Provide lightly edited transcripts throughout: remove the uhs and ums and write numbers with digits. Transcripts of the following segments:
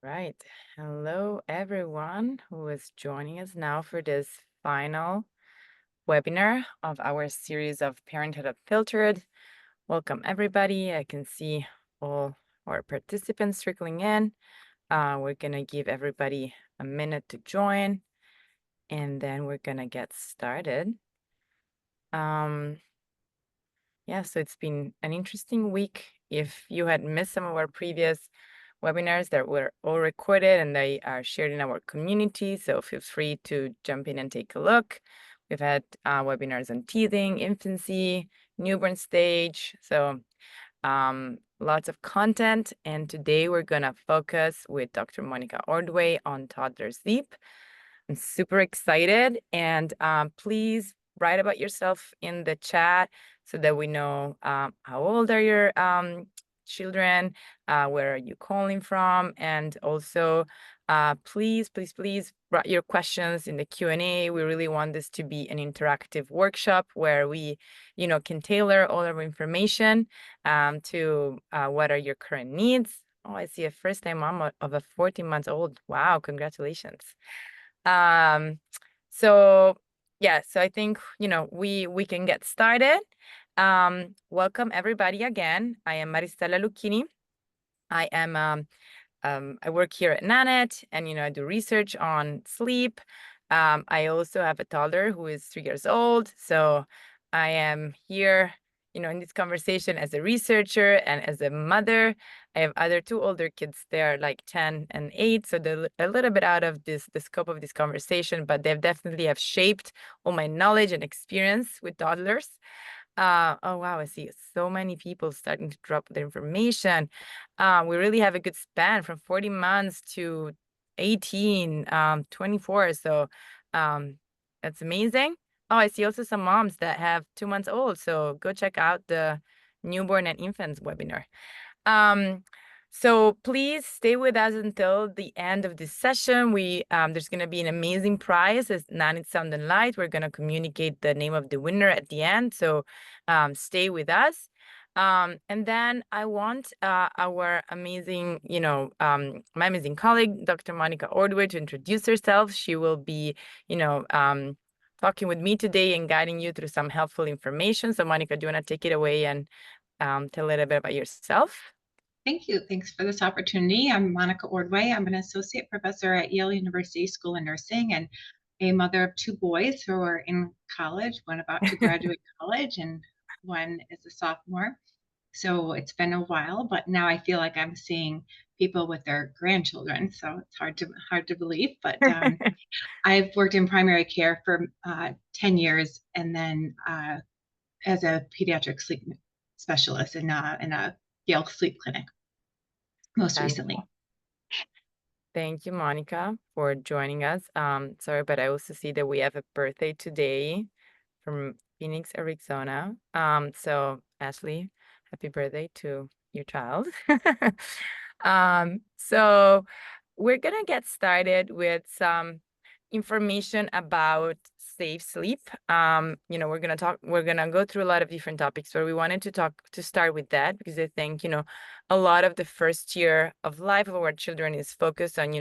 Right. Hello, everyone who is joining us now for this final webinar of our series of Parenthood Unfiltered. Welcome, everybody. I can see all our participants trickling in. We're going to give everybody a minute to join, and then we're going to get started. Yeah, so it's been an interesting week. If you had missed some of our previous webinars that were all recorded and they are shared in our community, so feel free to jump in and take a look. We've had webinars on teething, infancy, newborn stage, so lots of content. And today we're going to focus with Dr. Monica Ordway on toddler sleep. I'm super excited, and please write about yourself in the chat so that we know how old are your children, where are you calling from, and also please write your questions in the Q&A. We really want this to be an interactive workshop where we, can tailor all of our information to what are your current needs. Oh, I see a first-time mom of a 14-month-old. Wow, congratulations. So yeah, so I think, we can get started. Welcome everybody again. I am Maristella Lucchini. I am I work here at Nanit, and I do research on sleep. I also have a toddler who is 3 years old, so I am here, in this conversation as a researcher and as a mother. I have other two older kids. They are like 10 and 8, so they're a little bit out of the scope of this conversation, but they definitely have shaped all my knowledge and experience with toddlers. Oh wow, I see so many people starting to drop their information. We really have a good span from 40 months to 18, 24. So that's amazing. Oh, I see also some moms that have 2 months old. So go check out the newborn and infants webinar. So please stay with us until the end of this session. There's going to be an amazing prize as Nanit Sound and Light. We're going to communicate the name of the winner at the end. So stay with us. And then I want our amazing, my amazing colleague, Dr. Monica Ordway, to introduce herself. She will be, talking with me today and guiding you through some helpful information. So Monica, do you want to take it away and tell a little bit about yourself? Thank you. Thanks for this opportunity. I'm Monica Ordway. I'm an associate professor at Yale University School of Nursing and a mother of two boys who are in college, one about to graduate college and one is a sophomore. So it's been a while, but now I feel like I'm seeing people with their grandchildren. So it's hard to believe, but I've worked in primary care for 10 years and then as a pediatric sleep specialist in a Yale sleep clinic most recently. Thank you, Monica, for joining us. Sorry, but I also see that we have a birthday today from Phoenix, Arizona. So Ashley, happy birthday to your child. So we're gonna get started with some information about safe sleep. We're gonna go through a lot of different topics, but we wanted to start with that because I think, a lot of the first year of life of our children is focused on,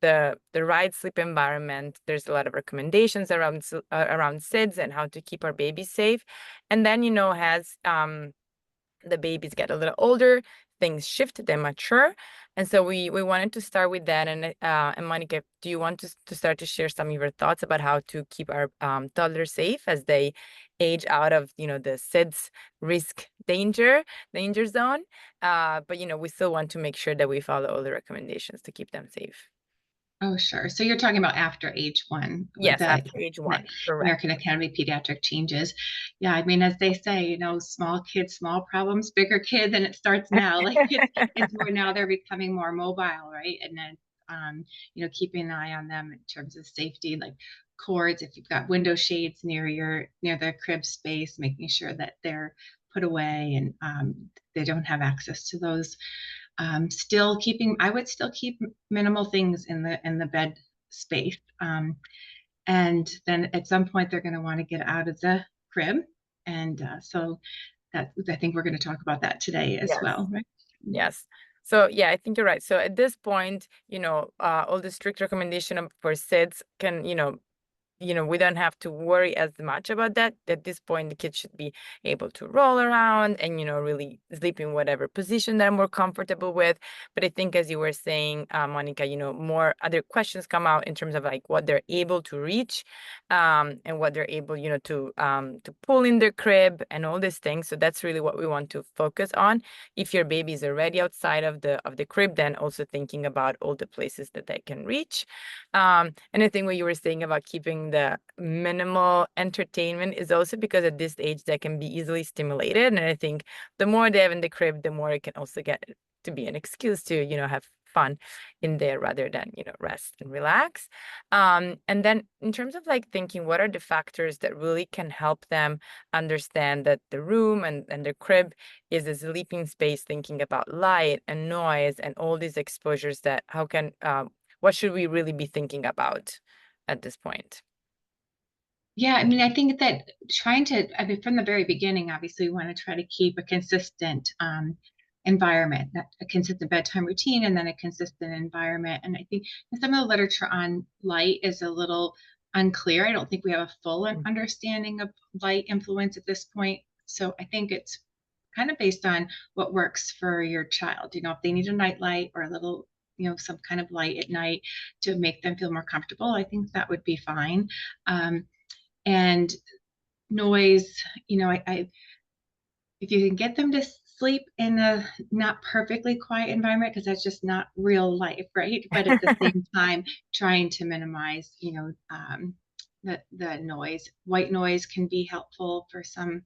the right sleep environment. There's a lot of recommendations around SIDS and how to keep our babies safe. And then, as the babies get a little older, things shift, they mature. And so we wanted to start with that. And Monica, do you want to start to share some of your thoughts about how to keep our toddlers safe as they age out of, the SIDS danger zone? But, we still want to make sure that we follow all the recommendations to keep them safe. Oh, sure. So you're talking about after age 1, Yes, the after age 1, correct. American Academy of Pediatric changes. Yeah, I mean, as they say, small kids, small problems, bigger kids, and it starts now. Like it's more now they're becoming more mobile, right? And then, keeping an eye on them in terms of safety, like cords. If you've got window shades near the crib space, making sure that they're put away and they don't have access to those. I would still keep minimal things in the bed space. And then at some point they're going to want to get out of the crib. And so I think we're going to talk about that today as Yes. well, right? Yes. So yeah, I think you're right. So at this point, all the strict recommendation for SIDS can, we don't have to worry as much about that. At this point, the kids should be able to roll around and, really sleep in whatever position they're more comfortable with. But I think, as you were saying, Monica, more other questions come out in terms of like what they're able to reach, and what they're able, to pull in their crib and all these things. So that's really what we want to focus on. If your baby is already outside of the crib, then also thinking about all the places that they can reach. And I think what you were saying about keeping the minimal entertainment is also because at this age they can be easily stimulated. And I think the more they have in the crib, the more it can also get to be an excuse to, have fun in there rather than, rest and relax. And then in terms of like thinking, what are the factors that really can help them understand that the room and the crib is a sleeping space, thinking about light and noise and all these exposures that how can what should we really be thinking about at this point? Yeah, I mean, I think that I mean, from the very beginning, obviously, we want to try to keep a consistent environment, a consistent bedtime routine, and then a consistent environment. And I think some of the literature on light is a little unclear. I don't think we have a full Mm. understanding of light influence at this point. So I think it's kind of based on what works for your child. If they need a night light or a little, some kind of light at night to make them feel more comfortable, I think that would be fine. And noise, if you can get them to sleep in a not perfectly quiet environment, because that's just not real life, right? But at the same time, trying to minimize, the noise. White noise can be helpful for some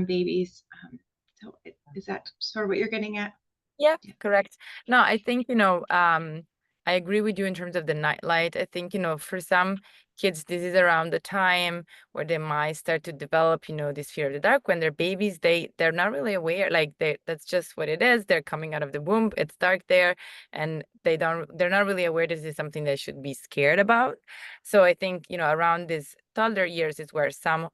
babies. Is that sort of what you're getting at? Yeah, Yeah. correct. No, I think, I agree with you in terms of the nightlight. I think, for some kids, this is around the time where they might start to develop, this fear of the dark. When they're babies, they're not really aware. Like that's just what it is. They're coming out of the womb, it's dark there, and they're not really aware this is something they should be scared about. So I think, around these toddler years is where some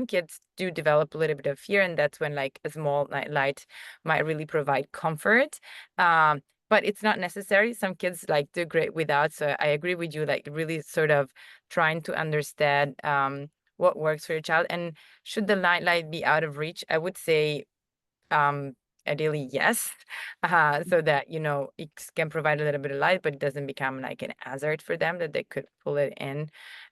kids do develop a little bit of fear, and that's when like a small night light might really provide comfort. But it's not necessary. Some kids like do great without. So I agree with you, like really sort of trying to understand what works for your child. And should the night light be out of reach? I would say um ideally yes. So that it can provide a little bit of light, but it doesn't become like an hazard for them that they could pull it in.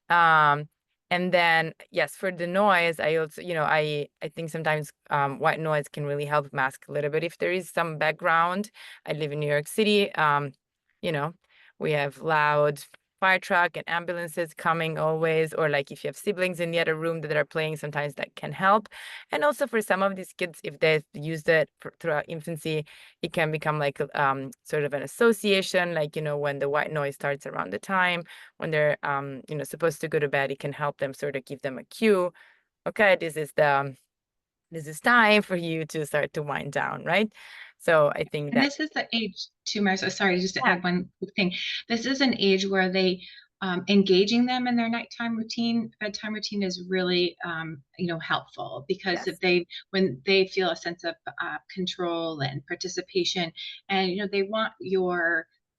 um and then yes, for the noise, I also I think sometimes white noise can really help mask a little bit if there is some background. I live in New York City. You know we have loud fire truck and ambulances coming always, or like if you have siblings in the other room that are playing, sometimes that can help. And also for some of these kids, if they've used it throughout infancy, it can become like sort of an association, like, when the white noise starts around the time when they're, supposed to go to bed, it can help them sort of give them a cue. Okay, this is time for you to start to wind down, right? So I think And that, this is the age too, Marissa, sorry, just to yeah, add one quick thing. This is an age where engaging them in their bedtime routine is really, helpful, because yes, when they feel a sense of control and participation, and,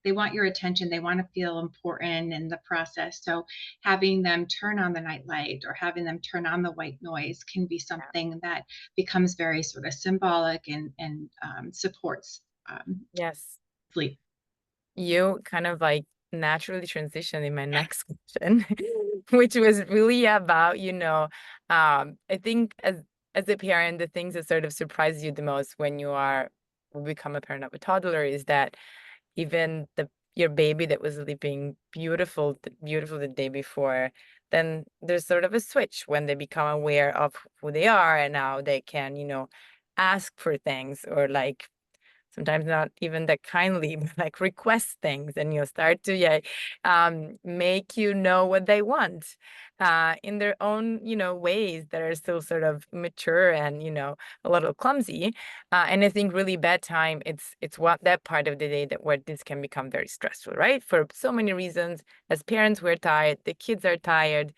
they want your attention, they want to feel important in the process. So having them turn on the night light or having them turn on the white noise can be yeah, something that becomes very sort of symbolic and supports yes. sleep. You kind of like naturally transitioned in my next question, which was really about, I think as a parent, the things that sort of surprise you the most when become a parent of a toddler is that even your baby that was sleeping beautiful the day before, then there's sort of a switch when they become aware of who they are and now they can, ask for things, or like sometimes not even that kindly, but like request things, and you'll start to, yeah, make what they want in their own, ways that are still sort of mature and, a little clumsy. And I think really bedtime, it's what that part of the day that where this can become very stressful, right? For so many reasons. As parents, we're tired, the kids are tired.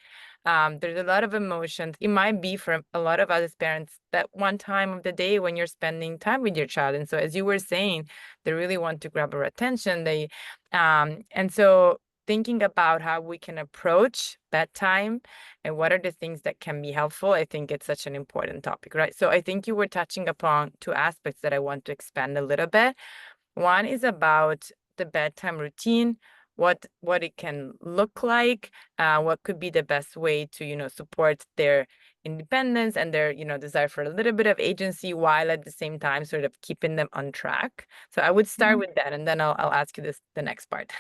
There's a lot of emotions. It might be for a lot of us as parents that one time of the day when you're spending time with your child. And so as you were saying, they really want to grab our attention. And so thinking about how we can approach bedtime and what are the things that can be helpful, I think it's such an important topic, right? So I think you were touching upon two aspects that I want to expand a little bit. One is about the bedtime routine, what it can look like, what could be the best way to, support their independence and their, desire for a little bit of agency while at the same time sort of keeping them on track. So I would start Mhm. with that, and then I'll ask you the next part.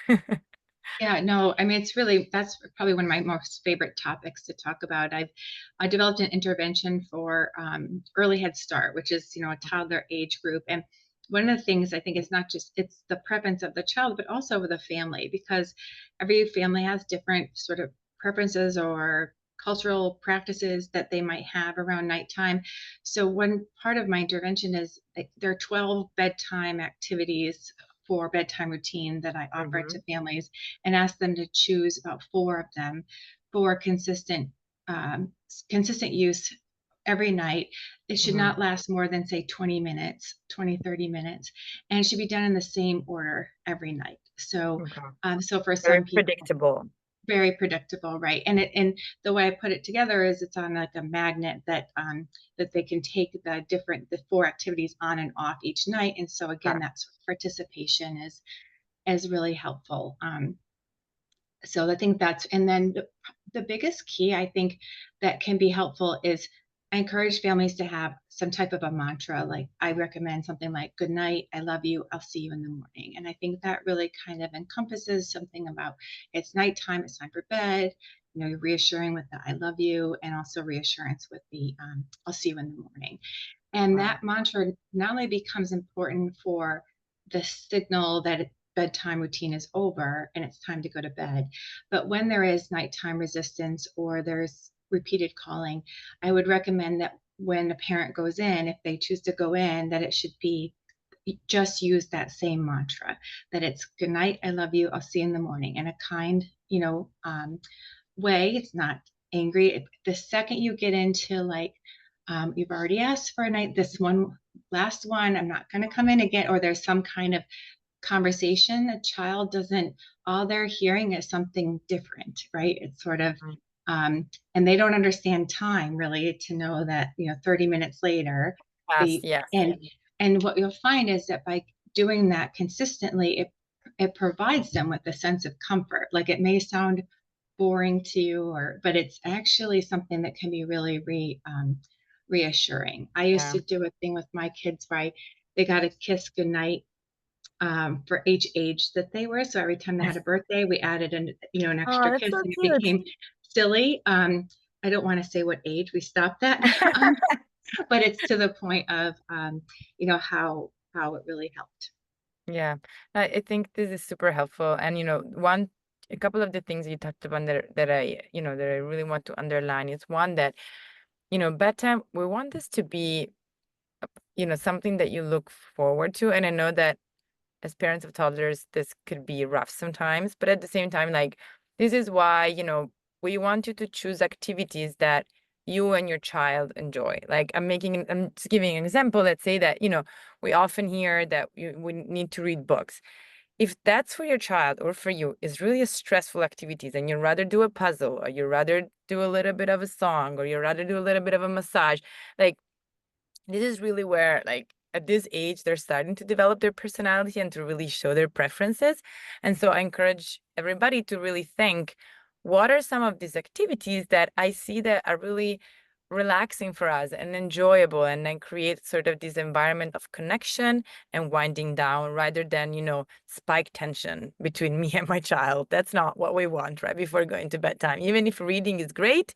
Yeah, no, I mean, that's probably one of my most favorite topics to talk about. I developed an intervention for early Head Start, which is, a toddler age group. And one of the things I think is not just it's the preference of the child, but also of the family, because every family has different sort of preferences or cultural practices that they might have around nighttime. So one part of my intervention is there are 12 bedtime activities for bedtime routine that I offer Hmm. to families and ask them to choose about four of them for um, consistent use every night. It should Hmm. not last more than say 20 minutes, 20, 30 minutes, and it should be done in the same order every night. So, Okay. so for Very some people, predictable. very predictable, right? And the way I put it together is it's on like a magnet that they can take the four activities on and off each night. And so again, Okay. that sort of participation is really helpful. So I think that's, and then the biggest key I think that can be helpful is I encourage families to have some type of a mantra. Like I recommend something like, good night, I love you, I'll see you in the morning. And I think that really kind of encompasses something about it's nighttime, it's time for bed. You're reassuring with the I love you, and also reassurance with the I'll see you in the morning. And Wow. that mantra not only becomes important for the signal that bedtime routine is over and it's time to go to bed, but when there is nighttime resistance or there's repeated calling, I would recommend that when a parent goes in, if they choose to go in, that it should be just use that same mantra, that it's good night, I love you, I'll see you in the morning, in a kind, way. It's not angry. The second you get into like, you've already asked for a night, this one, last one, I'm not going to come in again, or there's some kind of conversation, a child doesn't, all they're hearing is something different, right? It's sort of, Mm. and they don't understand time really to know that, 30 minutes later, Yes, the, yes. and what you'll find is that by doing that consistently, it provides them with a sense of comfort. Like it may sound boring to you, but it's actually something that can be really reassuring. I used Yeah. to do a thing with my kids where they got a kiss goodnight for each age that they were. So every time they had a birthday, we added an Oh, extra that's kiss, so and it cute. became silly. I don't want to say what age we stopped that, but it's to the point of how it really helped. Yeah, I think this is super helpful. And a couple of the things you talked about that I really want to underline is one that, bedtime, we want this to be, something that you look forward to. And I know that as parents of toddlers, this could be rough sometimes, but at the same time, like, this is why, we want you to choose activities that you and your child enjoy. Like I'm just giving an example. Let's say that, we often hear that we need to read books. If that's for your child or for you is really a stressful activities and you'd rather do a puzzle or you'd rather do a little bit of a song or you'd rather do a little bit of a massage, like this is really where, like, at this age, they're starting to develop their personality and to really show their preferences. And so I encourage everybody to really think, what are some of these activities that I see that are really relaxing for us and enjoyable, and then create sort of this environment of connection and winding down rather than, spike tension between me and my child. That's not what we want right before going to bedtime. Even if reading is great,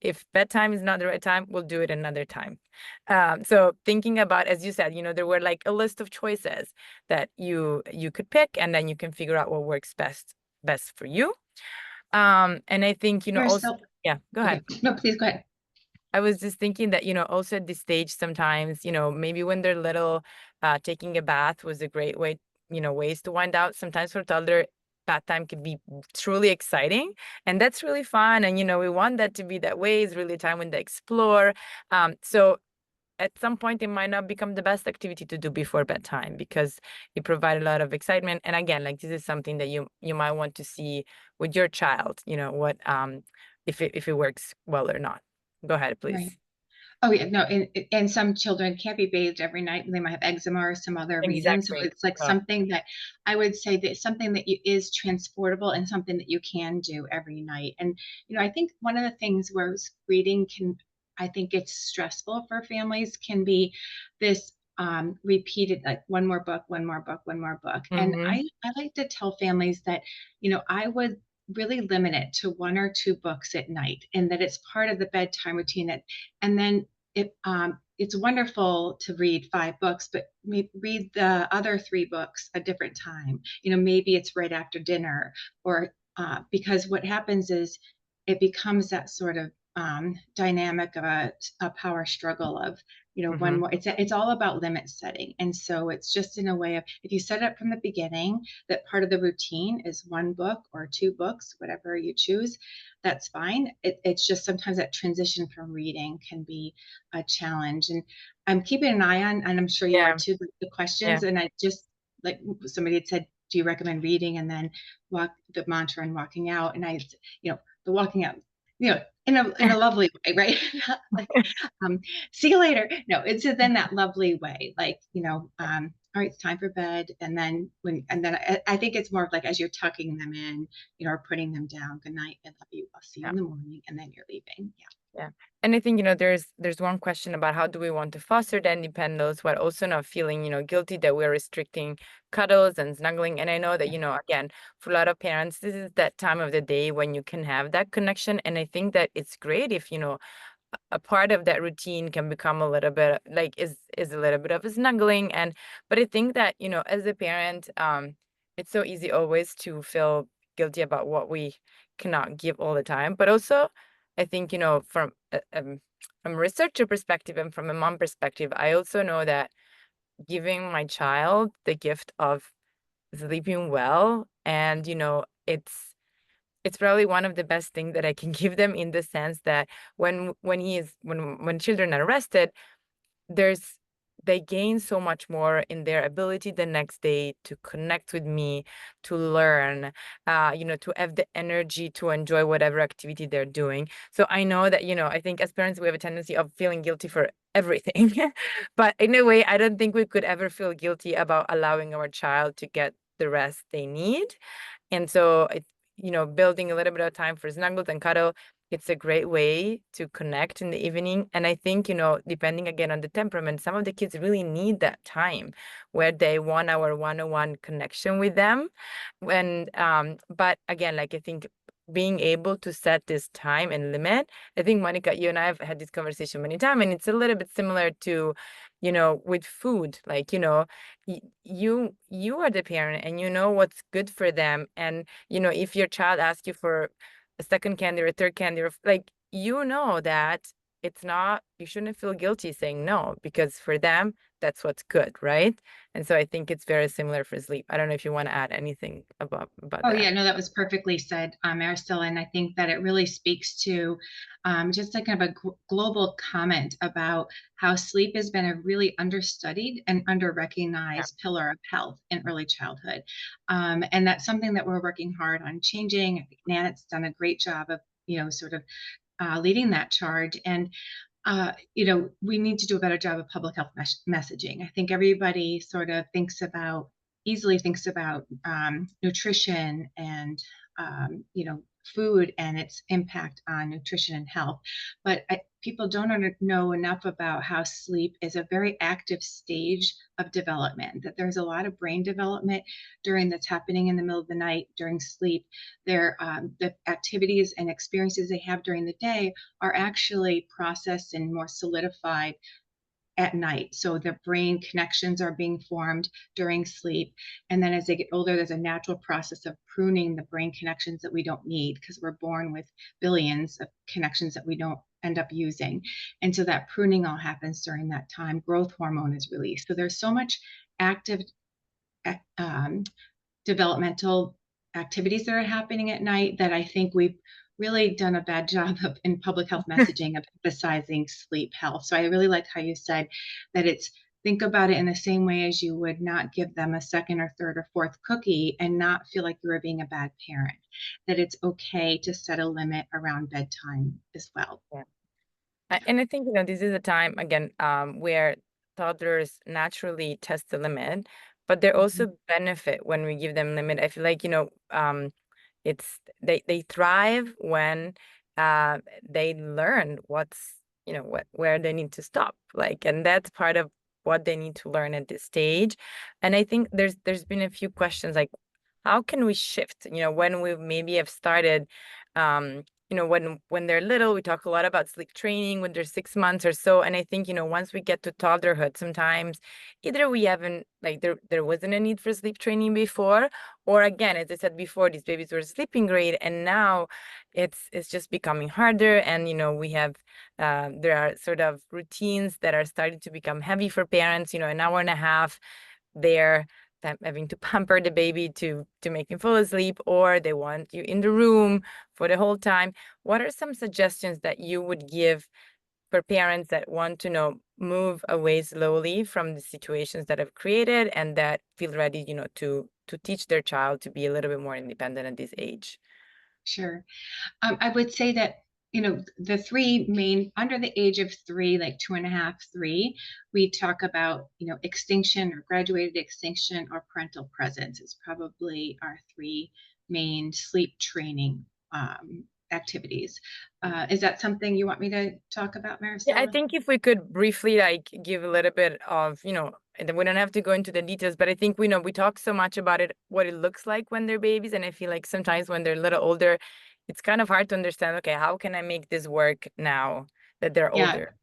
if bedtime is not the right time, we'll do it another time. So thinking about, as you said, there were like a list of choices that you could pick, and then you can figure out what works best for you. And I think, There are also, so yeah, go ahead. Okay. No, please go ahead. I was just thinking that, also at this stage, sometimes, maybe when they're little, taking a bath was a great way, ways to wind out. Sometimes for toddler, bath time can be truly exciting, and that's really fun. And we want that to be that way. It's really a time when they explore. So at some point it might not become the best activity to do before bedtime because it provides a lot of excitement. And again, like this is something that you might want to see with your child, what if it works well or not. Go ahead, Right. please. Oh yeah, no, and some children can't be bathed every night. They might have eczema or some other reason. So Exactly. it's like Oh. something that I would say that something that is transportable and something that you can do every night. And I think one of the things where reading can, I think it's stressful for families, can be this repeated, like one more book, one more book, one more book. And Mm-hmm. I like to tell families that I would really limit it to one or two books at night, and that it's part of the bedtime routine. That and then it's wonderful to read five books, but read the other three books a different time. Maybe it's right after dinner, or because what happens is it becomes that sort of dynamic of a power struggle of one Mm-hmm. more. It's all about limit setting, and so it's just in a way of, if you set up from the beginning that part of the routine is one book or two books, whatever you choose, that's fine. It's just sometimes that transition from reading can be a challenge. And I'm keeping an eye on, and I'm sure you are Yeah. too, the Yeah. questions. And I just, like somebody had said, do you recommend reading and then walk the mantra and walking out? And the walking out, in a lovely way, right? Like, um, see you later. No, it's then that lovely way, like, all right, it's time for bed. And then I think it's more of like as you're tucking them in, or putting them down. Good night. I love you. I'll see you Yeah. in the morning. And then you're leaving. Yeah. Yeah. And I think, there's one question about how do we want to foster that independence while also not feeling, guilty that we're restricting cuddles and snuggling. And I know that, again, for a lot of parents, this is that time of the day when you can have that connection. And I think that it's great if, a part of that routine can become a little bit like is a little bit of a snuggling. But I think that, as a parent, it's so easy always to feel guilty about what we cannot give all the time. But also I think, from a researcher perspective and from a mom perspective, I also know that giving my child the gift of sleeping well, and it's probably one of the best things that I can give them, in the sense that when children are rested, there's they gain so much more in their ability the next day to connect with me, to learn, to have the energy to enjoy whatever activity they're doing. So I know that, I think as parents we have a tendency of feeling guilty for everything. But in a way, I don't think we could ever feel guilty about allowing our child to get the rest they need. And so it's, building a little bit of time for snuggles and cuddle, it's a great way to connect in the evening. And I think, depending again on the temperament, some of the kids really need that time where they want our one-on-one connection with them. But again, like I think being able to set this time and limit, I think Monica, you and I have had this conversation many times, and it's a little bit similar to, with food. Like, you are the parent and you know what's good for them. And if your child asks you for a second candy or a third candy, or like, that it's not, you shouldn't feel guilty saying no, because for them that's what's good, right? And so I think it's very similar for sleep. I don't know if you want to add anything about Oh that. yeah, no, that was perfectly said, Maricela, and I think that it really speaks to just like kind of a global comment about how sleep has been a really understudied and Yeah. under-recognized pillar of health in early childhood, and that's something that we're working hard on changing. I think Nanit's done a great job of sort of leading that charge, and we need to do a better job of public health messaging. I think everybody sort of easily thinks about nutrition and, food and its impact on nutrition and health. But people don't know enough about how sleep is a very active stage of development, that there's a lot of brain development that's happening in the middle of the night during sleep. The activities and experiences they have during the day are actually processed and more solidified at night. So the brain connections are being formed during sleep. And then as they get older, there's a natural process of pruning the brain connections that we don't need, because we're born with billions of connections that we don't end up using. And so that pruning all happens during that time. Growth hormone is released. So there's so much active um, developmental activities that are happening at night that I think we've really done a bad job of in public health messaging of emphasizing sleep health. So I really like how you said that it's think about it in the same way as you would not give them a second or third or fourth cookie and not feel like you were being a bad parent, that it's okay to set a limit around bedtime as well. Yeah. And I think, this is a time again, where toddlers naturally test the limit, but they Mhm. also benefit when we give them limit. I feel like, it's they thrive when they learn what's, where they need to stop. Like, and that's part of what they need to learn at this stage. And I think there's been a few questions like, how can we shift? When we maybe have started, when they're little, we talk a lot about sleep training when they're 6 months or so. And I think, once we get to toddlerhood, sometimes either we haven't, like, there wasn't a need for sleep training before, or again, as I said before, these babies were sleeping great, and now it's just becoming harder. And we have there are sort of routines that are starting to become heavy for parents. An hour and a half they're having to pamper the baby to make him fall asleep, or they want you in the room for the whole time. What are some suggestions that you would give for parents that want to move away slowly from the situations that have created and that feel ready, to teach their child to be a little bit more independent at this age? Sure. I would say that, the three main under the age of three, like two and a half, three, we talk about, extinction or graduated extinction or parental presence is probably our three main sleep training activities. Is that something you want me to talk about, Yeah, I Maricela? think if we could briefly like give a little bit of, and then we don't have to go into the details, but I think we talk so much about it, what it looks like when they're babies. And I feel like sometimes when they're a little older, it's kind of hard to understand, okay, how can I make this work now that they're Yeah. older?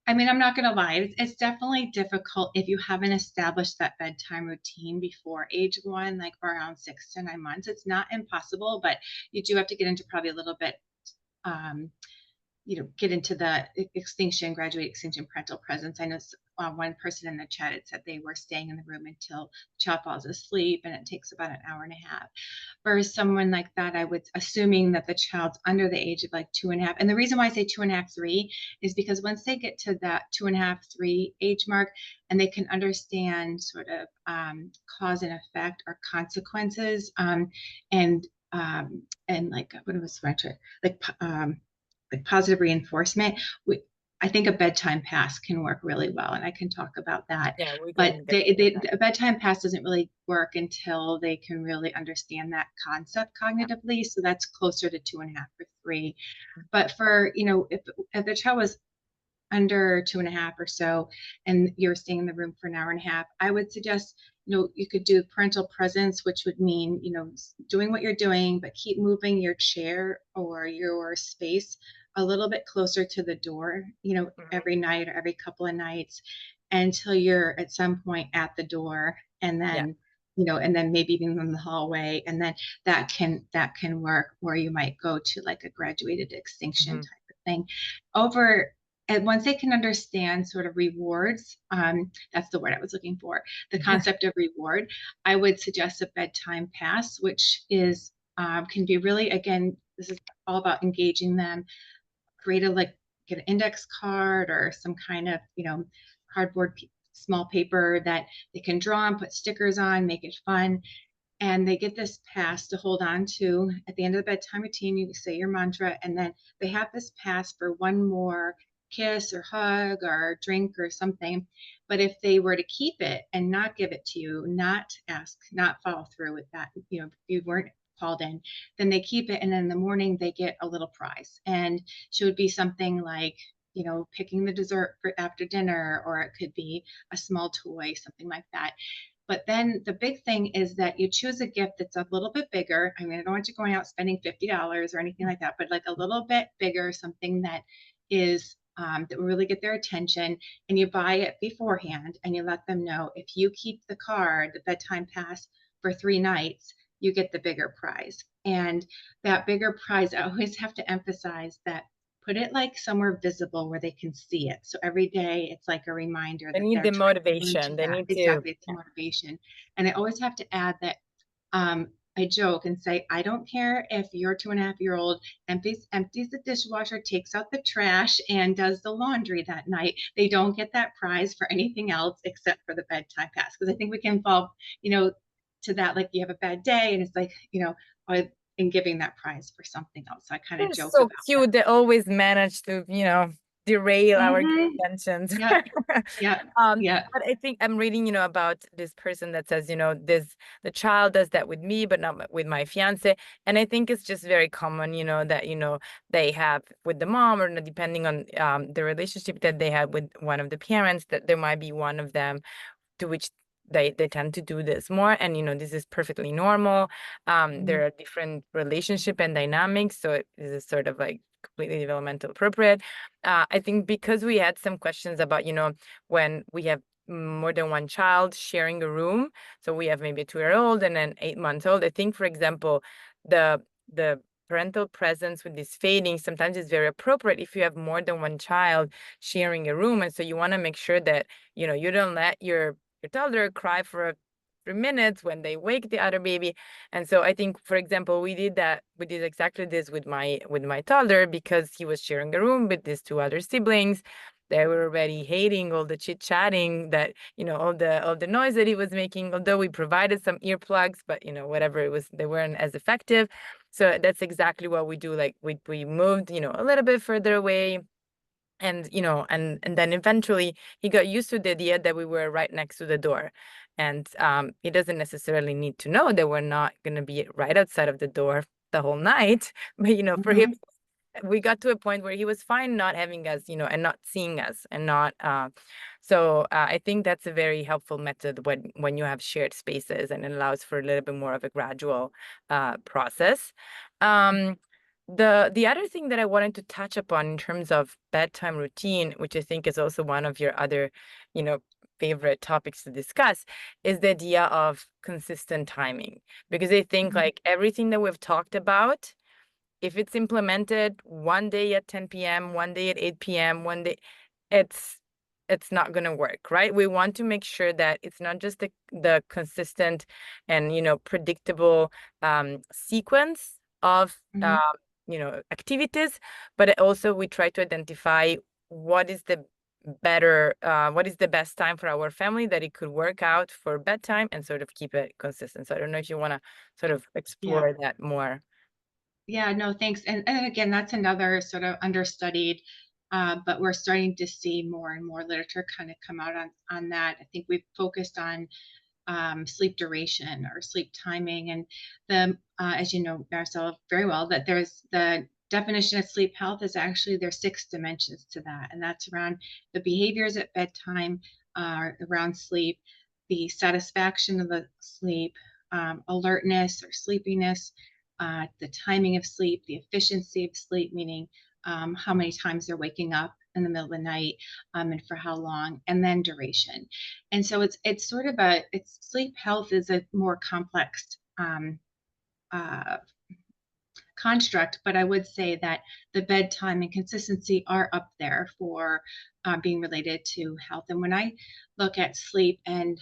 I mean, I'm not going to lie. It's definitely difficult if you haven't established that bedtime routine before age one, like around 6 to 9 months. It's not impossible, but you do have to get into probably a little bit um, get into the graduate extinction, parental presence. I know one person in the chat had said they were staying in the room until the child falls asleep, and it takes about an hour and a half. For someone like that, I would assuming that the child's under the age of like 2.5. And the reason why I say 2.5, 3 is because once they get to that 2.5, 3 age mark, and they can understand sort of cause and effect or consequences, and like what was French, like positive reinforcement. I think a bedtime pass can work really well, and I can talk about that. Yeah, we But can get into that. a bedtime pass doesn't really work until they can really understand that concept cognitively. So that's closer to 2.5 or 3. But for if the child was under 2.5 or so, and you're staying in the room for an hour and a half, I would suggest, you could do parental presence, which would mean, doing what you're doing, but keep moving your chair or your space a little bit closer to the door, Mhm. every night or every couple of nights until you're at some point at the door. And Yeah. then, and then maybe even in the hallway. And then that can work where you might go to like a graduated extinction Hmm. type of thing over. And once they can understand sort of rewards, that's the word I was looking for, the concept of reward, I would suggest a bedtime pass, which is can be really, again, this is all about engaging them. Create a like get an index card or some kind of cardboard small paper that they can draw and put stickers on, make it fun, and they get this pass to hold on to at the end of the bedtime routine. You say your mantra, and then they have this pass for one more kiss or hug or drink or something. But if they were to keep it and not give it to you, not ask, not follow through with that, if you weren't called in, then they keep it, and then in the morning they get a little prize, and it would be something like, picking the dessert for after dinner, or it could be a small toy, something like that. But then the big thing is that you choose a gift that's a little bit bigger. I mean, I don't want you going out spending $50 or anything like that, but like a little bit bigger, something that is that will really get their attention. And you buy it beforehand, and you let them know if you keep the card, the bedtime pass for 3 nights, you get the bigger prize. And that bigger prize, I always have to emphasize that put it like somewhere visible where they can see it. So every day it's like a reminder They that need they're the trying to motivation. into They that. need to, Exactly. It's a motivation. And I always have to add that I joke and say, I don't care if your 2.5-year-old empties the dishwasher, takes out the trash, and does the laundry that night. They don't get that prize for anything else except for the bedtime pass. Because I think we can fall, to that, like you have a bad day, and it's like, in giving that prize for something else. So I kind of They're joke so about cute. They always manage to, derail our good that. intentions. Yep, yep, Um, yep. but I think I'm reading, about this person that says, the child does that with me, but not with my fiance. And I think it's just very common, that, they have with the mom, or depending on the relationship that they have with one of the parents, that there might be one of them to which they tend to do this more. And this is perfectly normal. Mhm, There are different relationship and dynamics, so this is sort of like completely developmental appropriate. I think because we had some questions about when we have more than one child sharing a room, so we have maybe a 2-year old and an 8 months old. I think, for example, the parental presence with this fading sometimes is very appropriate if you have more than one child sharing a room. And so you want to make sure that you don't let your toddler cry for 3 minutes when they wake the other baby. And so I think, for example, we did exactly this with my toddler, because he was sharing a room with these two other siblings. They were already hating all the chit-chatting, that, all the noise that he was making, although we provided some earplugs, but whatever it was, they weren't as effective. So that's exactly what we do. Like we moved, a little bit further away, and and then eventually he got used to the idea that we were right next to the door. And he doesn't necessarily need to know that we're not going to be right outside of the door the whole night. But for him, mhm. we got to a point where he was fine not having us, and not seeing us, and not so I think that's a very helpful method when you have shared spaces, and it allows for a little bit more of a gradual process. um the other thing that I wanted to touch upon in terms of bedtime routine, which I think is also one of your other, you know, favorite topics to discuss, is the idea of consistent timing. Because I think Mhm, like everything that we've talked about, if it's implemented one day at 10 p.m., one day at 8 p.m., one day, it's it's not going to work, right? We want to make sure that it's not just the consistent and predictable sequence of mhm. activities, but also we try to identify what is the what is the best time for our family that it could work out for bedtime, and sort of keep it consistent. So I don't know if you want to sort of Yeah. explore that more. Yeah, no, thanks. And again, that's another sort of understudied, but we're starting to see more and more literature kind of come out on that. I think we've focused on sleep duration or sleep timing, and as you know, Marcel, very well, that there's the definition of sleep health is actually there's 6 dimensions to that, and that's around the behaviors at bedtime, around sleep, the satisfaction of the sleep, alertness or sleepiness, the timing of sleep, the efficiency of sleep, meaning how many times they're waking up in the middle of the night, and for how long, and then duration. And so it's sort of it's sleep health is a more complex uh, construct, but I would say that the bedtime and consistency are up there for being related to health. And when I look at sleep and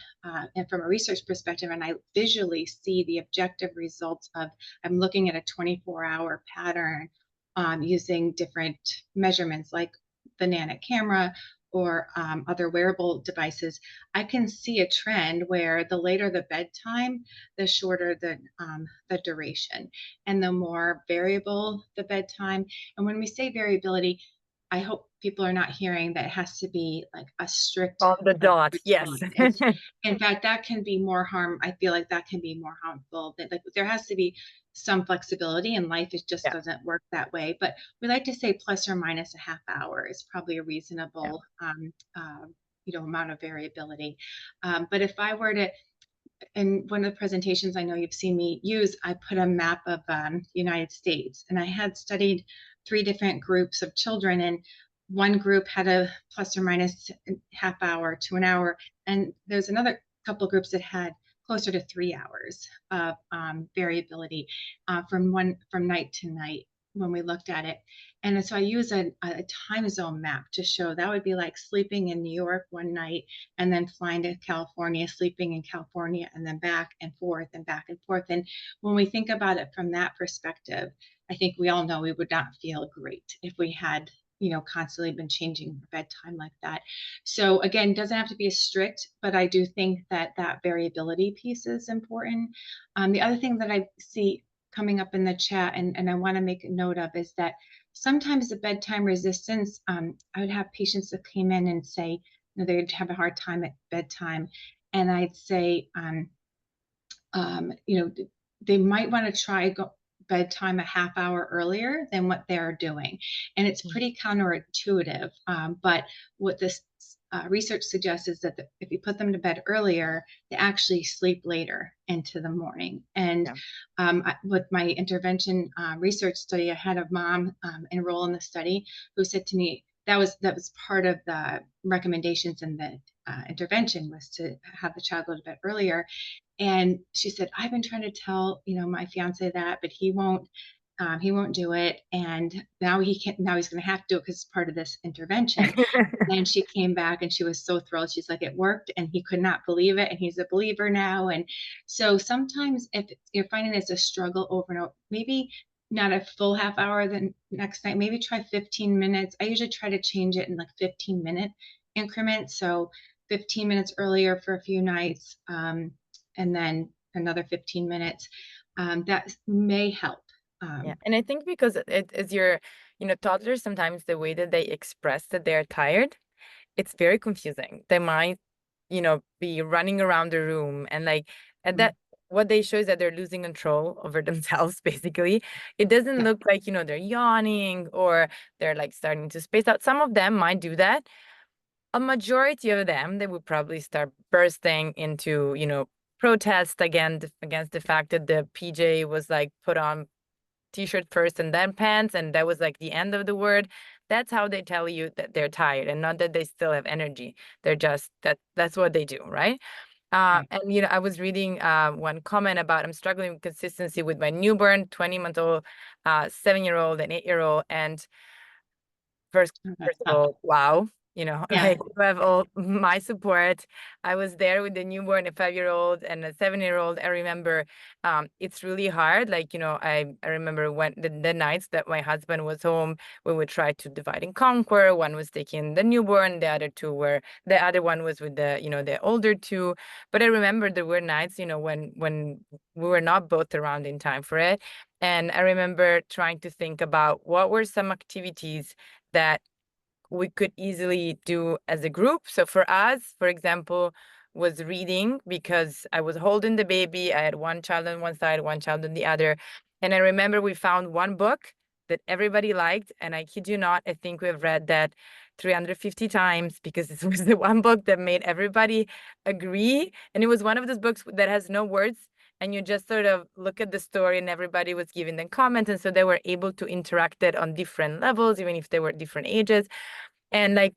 from a research perspective, and I visually see the objective results of, I'm looking at a 24-hour pattern using different measurements like the Nanit camera or other wearable devices, I can see a trend where the later the bedtime, the shorter the duration and the more variable the bedtime. And when we say variability, I hope people are not hearing that it has to be like a strict On the like dot, yes. routine. It's in fact that can be more harm. I feel like that can be more harmful. That like there has to be some flexibility, and life is just Yeah, doesn't work that way. But we like to say plus or minus a half hour is probably a yeah. reasonable amount of variability. But if I were to, in one of the presentations I know you've seen me use, I put a map of the United States, and I had studied 3 different groups of children, and one group had a plus or minus half hour to an hour, and there's another couple of groups that had closer to 3 hours of variability from night to night. when we looked at it. And so I use a time zone map to show that would be like sleeping in New York one night and then flying to California, sleeping in California, and then back and forth and back and forth. And when we think about it from that perspective, I think we all know we would not feel great if we had, constantly been changing bedtime like that. So again, doesn't have to be as strict, but I do think that that variability piece is important. The other thing that I see coming up in the chat, and I want to make a note of, is that sometimes the bedtime resistance, I would have patients that came in and say, they'd have a hard time at bedtime. And I'd say, you know, they might want to try bedtime a half hour earlier than what they're doing. And it's Mm. pretty counterintuitive. But what this research suggests is that if you put them to bed earlier, they actually sleep later into the morning. And Yeah. with my intervention research study, I had a mom enroll in the study who said to me, that was part of the recommendations in the intervention, was to have the child go to bed earlier. And she said, I've been trying to tell, my fiance that, but he won't do it. And now he can't, now he's going to have to do it because it's part of this intervention. And she came back and she was so thrilled. She's like, it worked, and he could not believe it. And he's a believer now. And so sometimes if you're finding it's a struggle over and over, maybe not a full half hour the next night, maybe try 15 minutes. I usually try to change it in like 15-minute increments. So 15 minutes earlier for a few nights, and then another 15 minutes. That may help. Yeah. And I think because it is toddlers, sometimes the way that they express that they're tired, it's very confusing. They might, be running around the room and like at Mm, that what they show is that they're losing control over themselves, basically. It doesn't yeah, look like, they're yawning or they're like starting to space out. Some of them might do that. A majority of them, they would probably start bursting into, protest against the fact that the PJ was like put on t-shirt first and then pants, and that was like the end of the word. That's how they tell you that they're tired, and not that they still have energy. They're just that's what they do, right? right. And I was reading one comment about, I'm struggling with consistency with my newborn, 20-month-old, 7-year-old, and 8-year-old. And First, Oh, that's first of tough. all, wow, Yeah, like you have all my support. I was there with the newborn, a 5-year-old and a 7-year-old. I remember it's really hard. Like, I remember when the nights that my husband was home, we would try to divide and conquer. One was taking the newborn, the other one was with the older two. But I remember there were nights, when we were not both around in time for it. And I remember trying to think about what were some activities that we could easily do as a group. So for us, for example, was reading, because I was holding the baby. I had one child on one side, one child on the other. And I remember we found one book that everybody liked. And I kid you not, I think we've read that 350 times, because this was the one book that made everybody agree. And it was one of those books that has no words, and you just sort of look at the story, and everybody was giving them comments, and so they were able to interact it on different levels, even if they were different ages. And like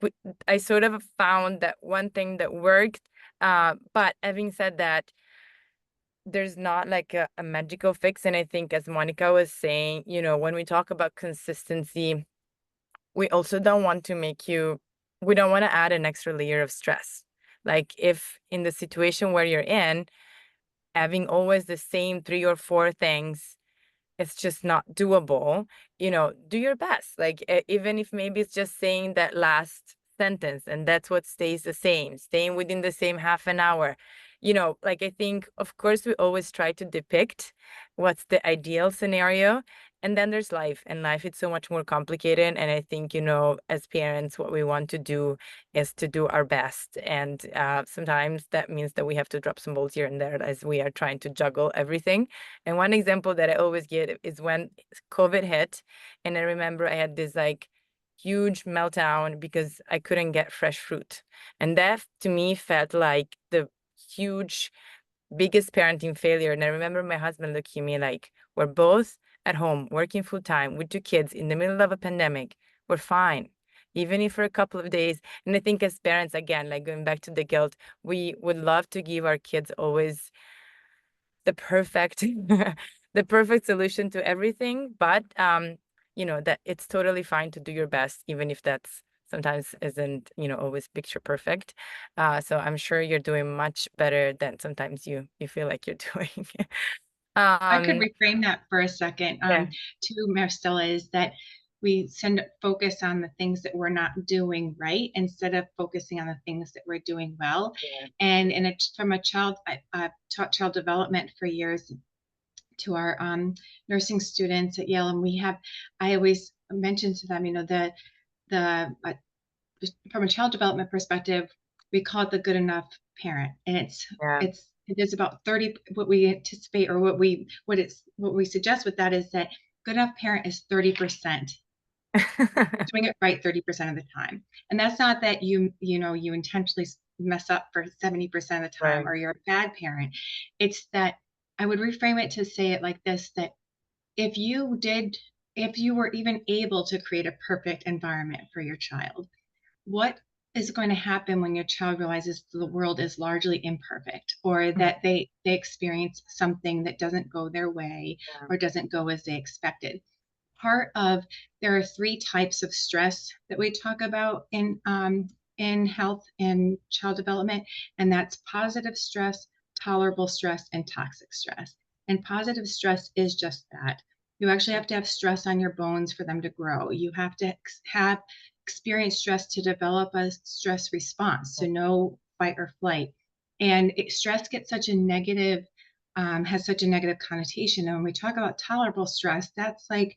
I sort of found that one thing that worked. But having said that, there's not like a magical fix. And I think, as Monica was saying, when we talk about consistency, we also don't want to we don't want to add an extra layer of stress. Like, if in the situation where you're in, having always the same 3 or 4 things, it's just not doable. Do your best. Like, even if maybe it's just saying that last sentence, and that's what stays the same, staying within the same half an hour. Like, I think, of course, we always try to depict what's the ideal scenario. And then there's life, and life is so much more complicated. And I think, as parents, what we want to do is to do our best. And sometimes that means that we have to drop some balls here and there as we are trying to juggle everything. And one example that I always give is when COVID hit, and I remember I had this like huge meltdown because I couldn't get fresh fruit. And that to me felt like the huge, biggest parenting failure. And I remember my husband looking at me like, we're both at home working full time with 2 kids in the middle of a pandemic. We're fine. Even if for a couple of days. And I think, as parents, again, like going back to the guilt, we would love to give our kids always the perfect the perfect solution to everything. But that it's totally fine to do your best, even if that's sometimes isn't, always picture perfect. So I'm sure you're doing much better than sometimes you feel like you're doing. I could Um, reframe that for a second, yeah, to Marcella, is that we send focus on the things that we're not doing right instead of focusing on the things that we're doing well. yeah, And from a child, I've taught child development for years to our nursing students at Yale, and I always mention to them, the from a child development perspective, we call it the good enough parent, and yeah. it is about 30. What we anticipate, or what we suggest with that, is that good enough parent is 30%, doing it right 30% of the time. And that's not that you intentionally mess up for 70% of the time, Right. or you're a bad parent. It's that I would reframe it to say it like this: that if you did if you were even able to create a perfect environment for your child, what is going to happen when your child realizes the world is largely imperfect, or Mhm. that they experience something that doesn't go their way, Yeah. or doesn't go as they expected? Part of There are three types of stress that we talk about in health and child development, and that's positive stress, tolerable stress, and toxic stress. And positive stress is just that. You actually have to have stress on your bones for them to grow. You have to have experience stress to develop a stress response, to know fight or flight. And stress gets such a negative has such a negative connotation. And when we talk about tolerable stress, that's like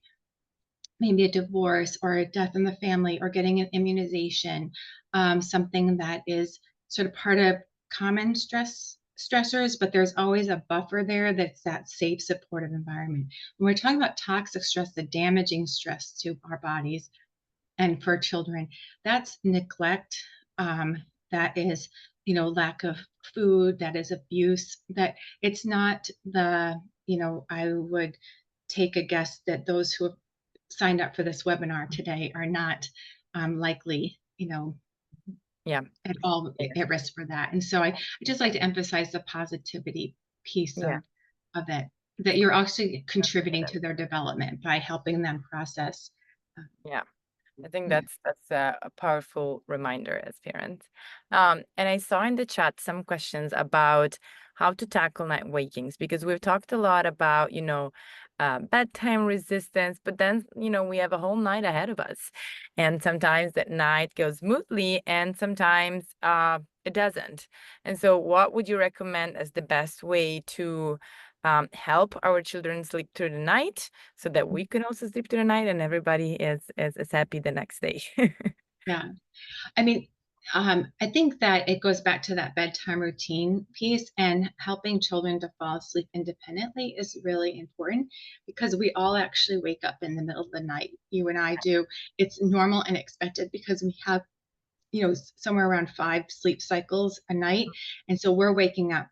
maybe a divorce or a death in the family, or getting an immunization, something that is sort of part of common stressors, but there's always a buffer there, that's that safe, supportive environment. When we're talking about toxic stress, the damaging stress to our bodies and for children, that's neglect, that is, lack of food, that is abuse, that it's not I would take a guess that those who have signed up for this webinar today are not likely, Yeah. at all Yeah. at risk for that. And so I just like to emphasize the positivity piece Yeah. of it, that you're actually That's contributing good. to their development by helping them process. uh, Yeah. I think yeah. that's a powerful reminder as parents. And I saw in the chat some questions about how to tackle night wakings, because we've talked a lot about, bedtime resistance, but then, we have a whole night ahead of us. And sometimes that night goes smoothly and sometimes it doesn't. And so what would you recommend as the best way to help our children sleep through the night, so that we can also sleep through the night and everybody is happy the next day? Yeah. I mean, I think that it goes back to that bedtime routine piece, and helping children to fall asleep independently is really important, because we all actually wake up in the middle of the night. You and I do. It's normal and expected, because we have, somewhere around 5 sleep cycles a night. And so we're waking up,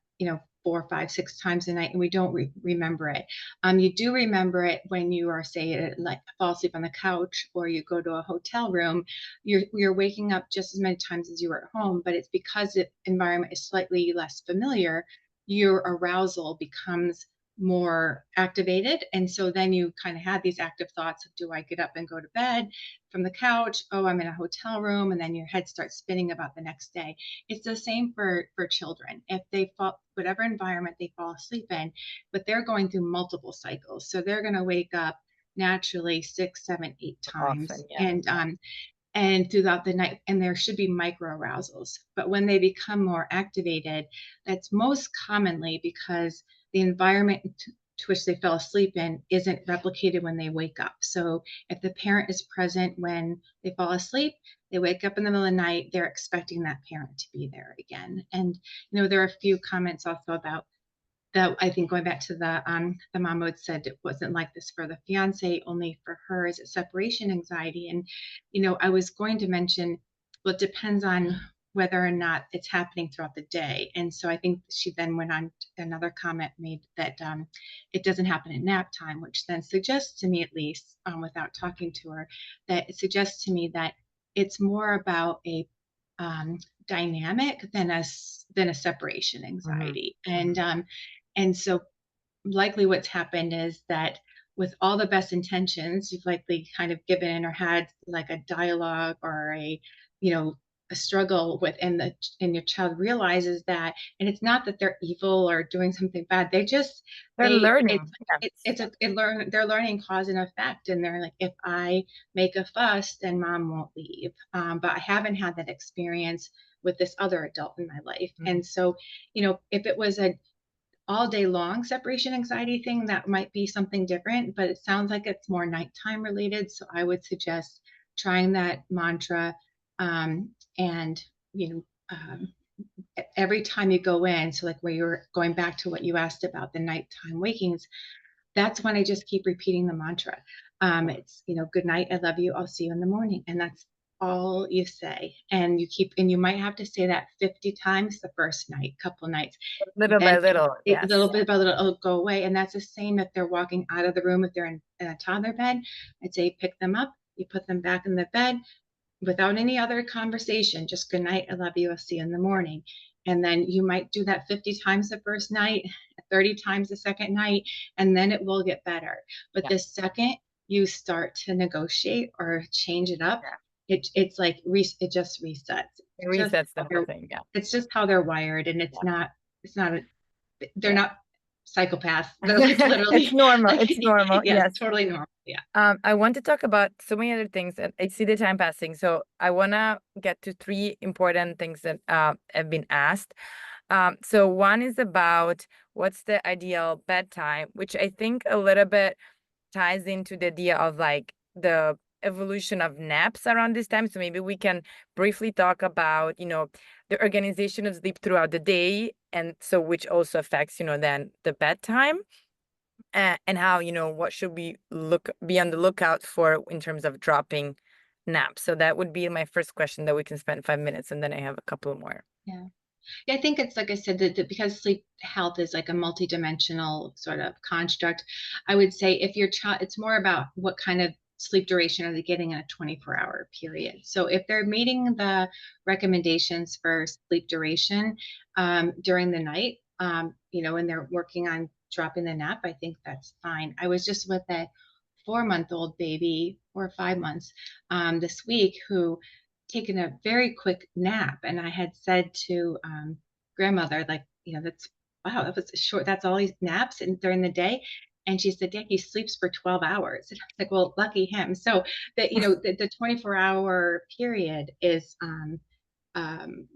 4, 5, 6 times a night, and we don't remember it. You do remember it when you are, say, like fall asleep on the couch, or you go to a hotel room. You're waking up just as many times as you were at home, but it's because the environment is slightly less familiar. Your arousal becomes more activated, and so then you kind of have these active thoughts of, do I get up and go to bed from the couch? Oh, I'm in a hotel room. And then your head starts spinning about the next day. It's the same for children. If they fall, whatever environment they fall asleep in, but they're going through multiple cycles, so they're going to wake up naturally 6, 7, 8 times, Often, yeah. and throughout the night, and there should be micro arousals. But when they become more activated, that's most commonly because the environment to which they fell asleep in isn't replicated when they wake up. So if the parent is present when they fall asleep, they wake up in the middle of the night, they're expecting that parent to be there again. And there are a few comments also about that. I think, going back to the mom who had said it wasn't like this for the fiance, only for her is it separation anxiety. And I was going to mention, well, it depends on whether or not it's happening throughout the day. And so I think she then went on, another comment made, that it doesn't happen at nap time, which then suggests to me, at least, without talking to her, that it suggests to me that it's more about a um, dynamic than a separation Hmm. anxiety. And so likely what's happened is that with all the best intentions, you've likely kind of given or had like a dialogue or you know, a struggle with, and your child realizes that, and it's not that they're evil or doing something bad. They just, They're learning. Yes. they're learning cause and effect. And they're like, if I make a fuss, then mom won't leave. But I haven't had that experience with this other adult in my life. Mhm. And so, you know, if it was a all day long separation anxiety thing, that might be something different, but it sounds like it's more nighttime related. So I would suggest trying that mantra. And, you know, every time you go in, so like where you're going back to what you asked about the nighttime wakings, that's when I just keep repeating the mantra. It's, you know, good night, I love you, I'll see you in the morning. And that's all you say. And you might have to say that 50 times the first night, couple nights. Little by Then little. a little Yes. bit by little, it'll go away. And that's the same if they're walking out of the room, if they're in a toddler bed. I'd say pick them up, you put them back in the bed, without any other conversation, just good night, I love you, I'll see you in the morning. And then you might do that 50 times the first night, 30 times the second night, and then it will get better. But Yeah. the second you start to negotiate or change it up, Yeah. it's like it just resets. It resets the whole thing. Yeah. It's just how they're wired, and it's not a, they're Yeah. not psychopaths. They're like It's literally normal. like, It's normal. yes, Yes. totally normal. Yeah. I want to talk about so many other things, and I see the time passing. So I want to get to three important things that have been asked. So one is about what's the ideal bedtime, which I think a little bit ties into the idea of like the evolution of naps around this time. So maybe we can briefly talk about, the organization of sleep throughout the day, and so which also affects, then the bedtime, and how, what should we be on the lookout for in terms of dropping naps. So that would be my first question that we can spend 5 minutes, and then I have a couple more. Yeah. Yeah, I think it's like I said, that because sleep health is like a multidimensional sort of construct, I would say if your child, it's more about what kind of sleep duration are they getting in a 24-hour period. So if they're meeting the recommendations for sleep duration during the night, and they're working on dropping the nap, I think that's fine. I was just with a 4-month-old baby, 4 or 5 months, this week, who taken a very quick nap. And I had said to grandmother, like, that's, wow, that was short. That's all he naps and during the day. And she said, yeah, he sleeps for 12 hours. And I was like, well, lucky him. So that, the 24-hour period is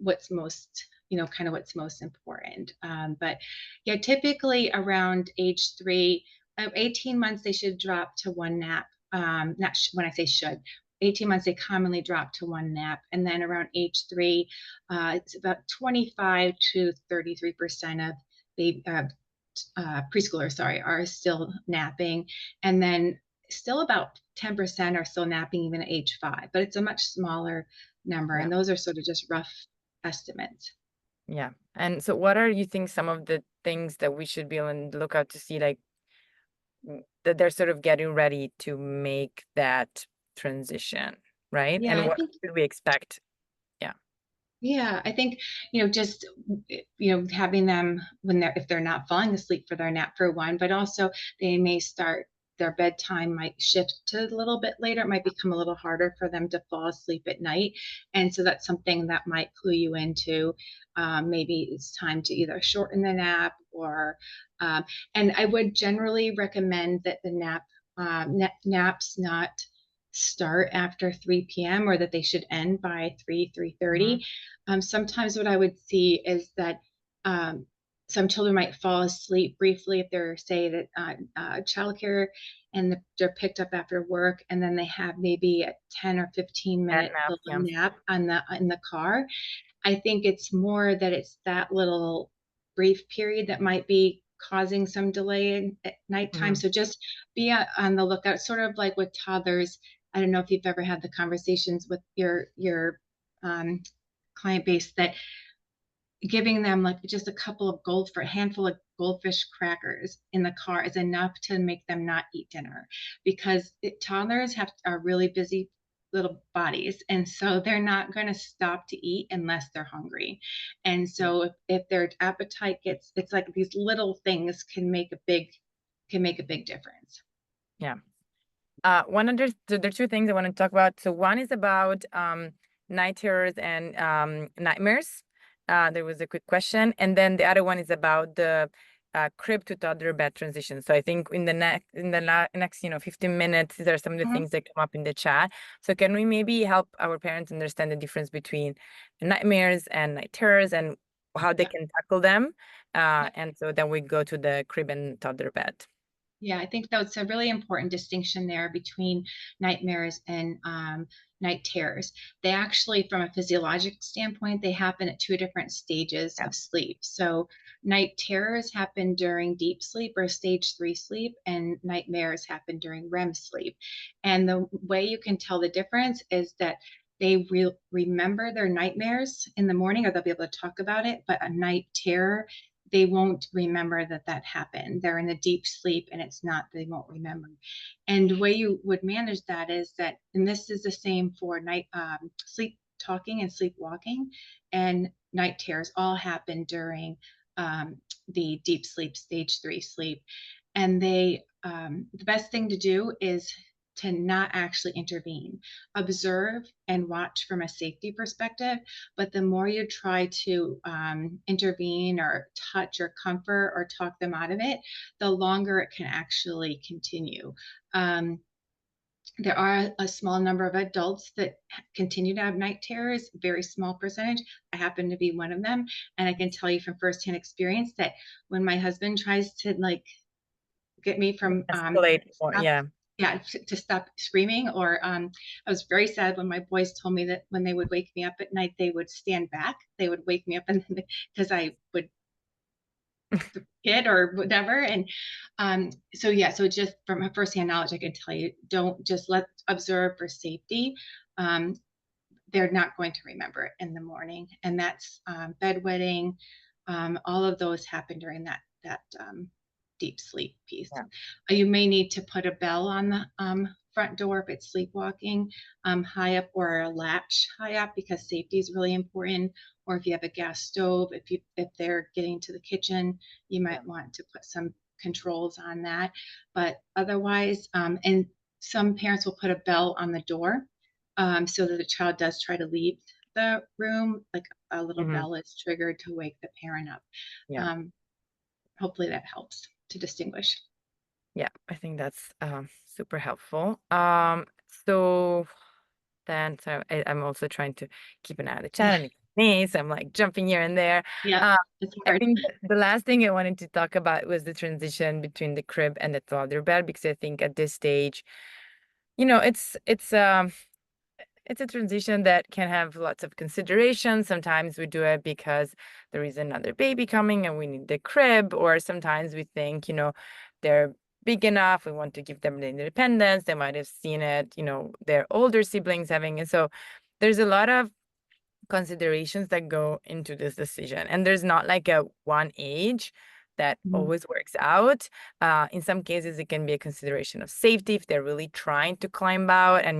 what's most, kind of what's most important. But yeah, typically around age 3, 18 months, they should drop to one nap. Not when I say should, 18 months, they commonly drop to one nap. And then around age 3, it's about 25 to 33% of the preschoolers, sorry, are still napping. And then still about 10% are still napping even at age 5, but it's a much smaller number. Yeah. And those are sort of just rough estimates. Yeah. And so what are you think some of the things that we should be on the lookout to see, like, that they're sort of getting ready to make that transition, right? Yeah, And I what think should we expect? Yeah. Yeah, I think, just, having them if they're not falling asleep for their nap for one, but also they may start their bedtime might shift to a little bit later. It might become a little harder for them to fall asleep at night. And so that's something that might clue you into maybe it's time to either shorten the nap or, and I would generally recommend that the naps not start after 3 p.m. or that they should end by 3:30. Mhm. Sometimes what I would see is that some children might fall asleep briefly if they're, say, that childcare, and they're picked up after work, and then they have maybe a 10 or 15 Cat minute nap, little yeah. nap in the car. I think it's more that it's that little brief period that might be causing some delay at nighttime. Mhm. So just be on the lookout, sort of like with toddlers. I don't know if you've ever had the conversations with your um, client base, that giving them like just a handful of goldfish crackers in the car is enough to make them not eat dinner, because toddlers are really busy little bodies, and so they're not going to stop to eat unless they're hungry. And Yeah. so if their appetite it's like these little things can make a big difference. Yeah. So there are two things I want to talk about. So one is about night terrors and nightmares. There was a quick question, and then the other one is about the crib to toddler bed transition. So I think in the next 15 minutes, these are some of the Mhm. things that come up in the chat. So can we maybe help our parents understand the difference between nightmares and night terrors and how they Yeah. can tackle them? Yeah. And so then we go to the crib and toddler bed. Yeah, I think that's a really important distinction there between nightmares and night terrors. They actually, from a physiologic standpoint, they happen at two different stages Yeah. of sleep. So, night terrors happen during deep sleep or stage three sleep, and nightmares happen during REM sleep. And the way you can tell the difference is that they remember their nightmares in the morning, or they'll be able to talk about it, but a night terror, they won't remember that that happened. They're in a deep sleep and it's not, they won't remember. And the way you would manage that is that, and this is the same for night sleep talking and sleepwalking, and night terrors all happen during the deep sleep, stage three sleep. And the best thing to do is to not actually intervene, observe and watch from a safety perspective. But the more you try to intervene or touch or comfort or talk them out of it, the longer it can actually continue. Um, there are a small number of adults that continue to have night terrors, very small percentage. I happen to be one of them. And I can tell you from firsthand experience that when my husband tries to like get me from Escalate more. stop, Yeah. yeah, to stop screaming, or I was very sad when my boys told me that when they would wake me up at night, they would stand back. They would wake me up and because I would hit or whatever. And so yeah, so just from firsthand knowledge, I can tell you, don't just let observe for safety. Um, they're not going to remember it in the morning, and that's bedwetting. All of those happen during that deep sleep piece. Yeah. You may need to put a bell on the front door if it's sleepwalking high up, or a latch high up, because safety is really important. Or if you have a gas stove, if they're getting to the kitchen, you Yeah. might want to put some controls on that. But otherwise, and some parents will put a bell on the door so that the child does try to leave the room, like a little Hmm. bell is triggered to wake the parent up. Yeah. Um, Hopefully that helps to distinguish. Yeah. I think that's super helpful. So then, I'm also trying to keep an eye on the chat and me, so I'm like jumping here and there. Yeah, Uh, it's I hard. think the last thing I wanted to talk about was the transition between the crib and the toddler bed, because I think at this stage, it's a transition that can have lots of considerations. Sometimes we do it because there is another baby coming and we need the crib, or sometimes we think, they're big enough, we want to give them the independence. They might have seen it, their older siblings having it. So there's a lot of considerations that go into this decision. And there's not like a one age that Mhm. always works out. In some cases, it can be a consideration of safety if they're really trying to climb out, and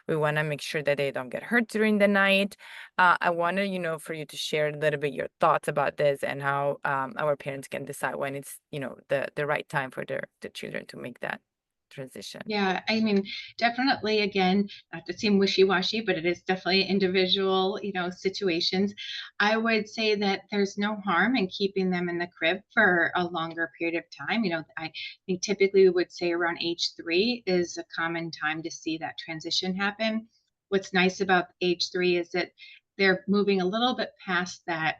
we want to make sure that they don't get hurt during the night. I want to, for you to share a little bit your thoughts about this and how our parents can decide when it's, the right time for the children to make that transition. Yeah, I mean, definitely, again, not to seem wishy-washy, but it is definitely individual, situations. I would say that there's no harm in keeping them in the crib for a longer period of time. I think typically we would say around age three is a common time to see that transition happen. What's nice about age three is that they're moving a little bit past that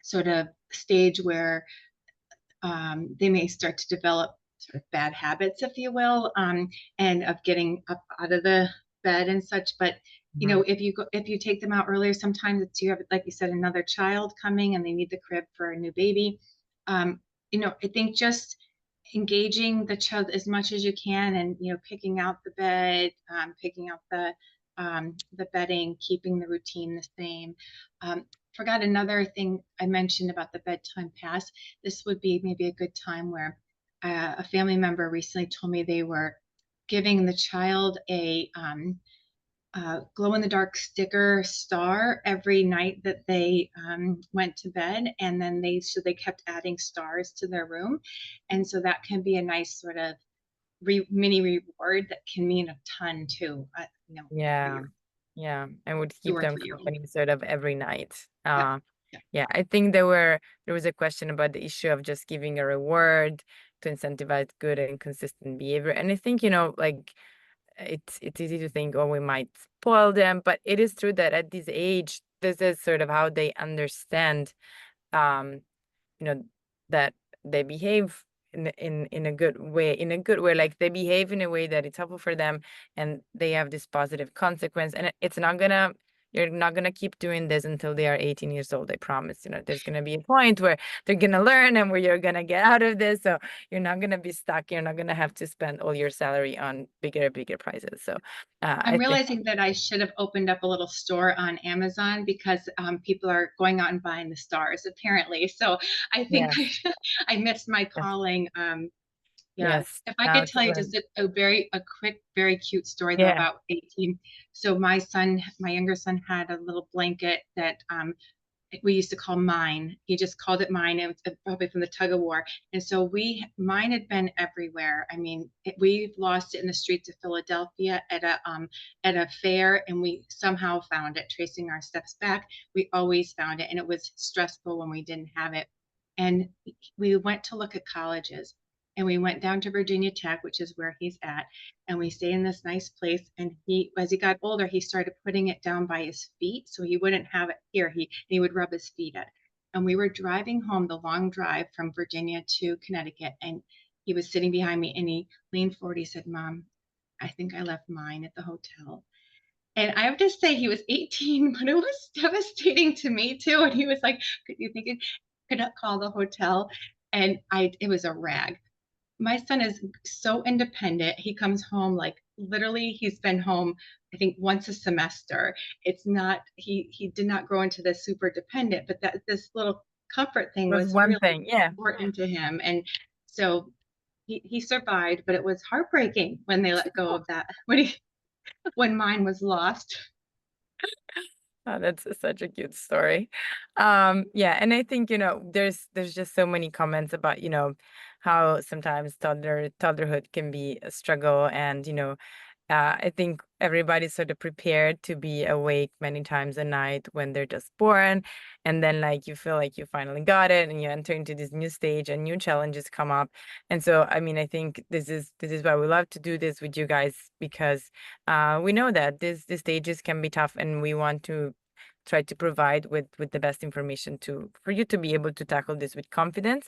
sort of stage where they may start to develop sort of bad habits, if you will, and of getting up out of the bed and such. But Mhm. if you take them out earlier, sometimes it's you have, like you said, another child coming and they need the crib for a new baby. Um, I think just engaging the child as much as you can, and picking out the bed, picking out the bedding, keeping the routine the same. um, Forgot another thing I mentioned about the bedtime pass. This would be maybe a good time where a family member recently told me they were giving the child a glow in the dark sticker star every night that they went to bed, and then they kept adding stars to their room. And so that can be a nice sort of mini reward that can mean a ton too, for Yeah. your Yeah. I would two keep or them 3 year old. company sort of every night. Yeah. Yeah. Yeah, I think there was a question about the issue of just giving a reward to incentivize good and consistent behavior. And I think, like it's easy to think, oh, we might spoil them, but it is true that at this age, this is sort of how they understand um you know that they behave in a good way, like they behave in a way that it's helpful for them, and they have this positive consequence, and it's not gonna you're not gonna keep doing this until they are 18 years old. I promise. There's gonna be a point where they're gonna learn and where you're gonna get out of this, so you're not gonna be stuck. You're not gonna have to spend all your salary on bigger prices. So I'm I think, realizing that I should have opened up a little store on Amazon because people are going out and buying the stars apparently. So I think yes, I missed my yes, calling. Yeah. yes, If I now could to tell you just learn. a quick, very cute story though Yeah, about 18. So my younger son had a little blanket that we used to call mine. He just called it mine. It was probably from the tug of war. And so mine had been everywhere. I mean, we lost it in the streets of Philadelphia at a fair, and we somehow found it. Tracing our steps back, we always found it, and it was stressful when we didn't have it. And we went to look at colleges, and we went down to Virginia Tech, which is where he's at, and we stayed in this nice place. And as he got older, he started putting it down by his feet so he wouldn't have it here. He would rub his feet at. And we were driving home the long drive from Virginia to Connecticut, and he was sitting behind me, and he leaned forward. He said, "Mom, I think I left mine at the hotel." And I have to say, he was 18, but it was devastating to me too. And he was like, "Could you think it could call the hotel?" And it was a rag. My son is so independent. He comes home like literally he's been home, I think, once a semester. It's not he did not grow into this super dependent, but that this little comfort thing was was one really thing. Yeah. important to him. And so he survived, but it was heartbreaking when they let go of that when mine was lost. Oh, that's such a cute story. Yeah, and I think, there's just so many comments about, how sometimes toddlerhood can be a struggle, and, I think everybody's sort of prepared to be awake many times a night when they're just born. And then, like, you feel like you finally got it and you enter into this new stage and new challenges come up. And so, I mean, I think this is why we love to do this with you guys, because we know that these stages can be tough, and we want to try to provide with the best information to for you to be able to tackle this with confidence,